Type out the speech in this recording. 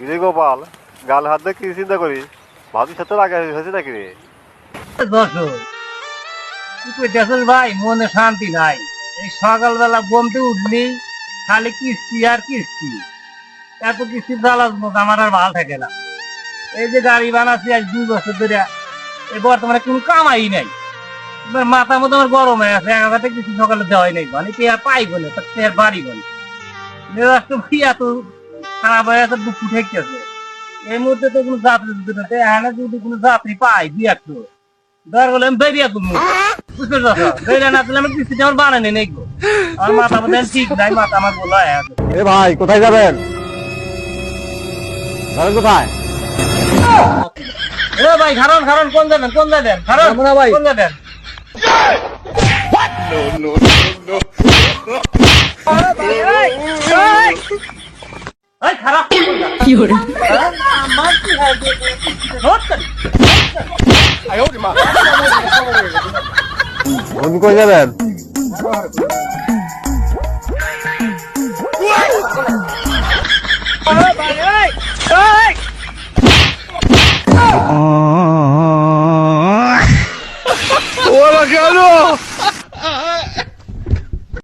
রে গোপাল, গাল হাত দিয়ে কি চিন্তা করিস? ভাবির সাথে রাগা হয়েছে নাকি রে? ভাই মনে শান্তি নাই। এই সকালবেলা বমতে উঠলি খালি কিস্তি আর কিস্তি, এত কিস্তি জ্বালার মতো আমার আর ভালো থাকে না। এই যে গাড়ি বানাচ্ছি আজ 2 বছর ধরে, এই বর্তমানে কোন কামাই নাই। মাথা মতো আমার গরম হয়ে আছে, এগাতে কিছু সকালে দেওয়াই নাই, মানে কি আর পাই বলে তার বাড়ি বলে মেজাজটা এত খারাপ হয়ে আছে, বুক ঠেকতেছে। এই মুহূর্তে তো কোনো যাত্রী দিতে এখানে যদি কোনো যাত্রী পাই দুই একটু দর বলে আমি বেরিয়ে তুলবো, বুঝতে পারছো? বেরিয়ে না তুলে আমি কিস্তিতে আমার বানানি নেই গো, আমার মাথা মধ্যে ঠিক নাই, মাথা আমার বলা আছে। এ ভাই, কোথায় যাবেন? যাবেন কোথায়? এ ভাই খারণ খারণ, কোন যাবেন কোন যাবেন? খারণ ভাই কোন যাবেন? খারাপ কি হরে বন্ধু কই যাবেন? ¡Hola, cabrón!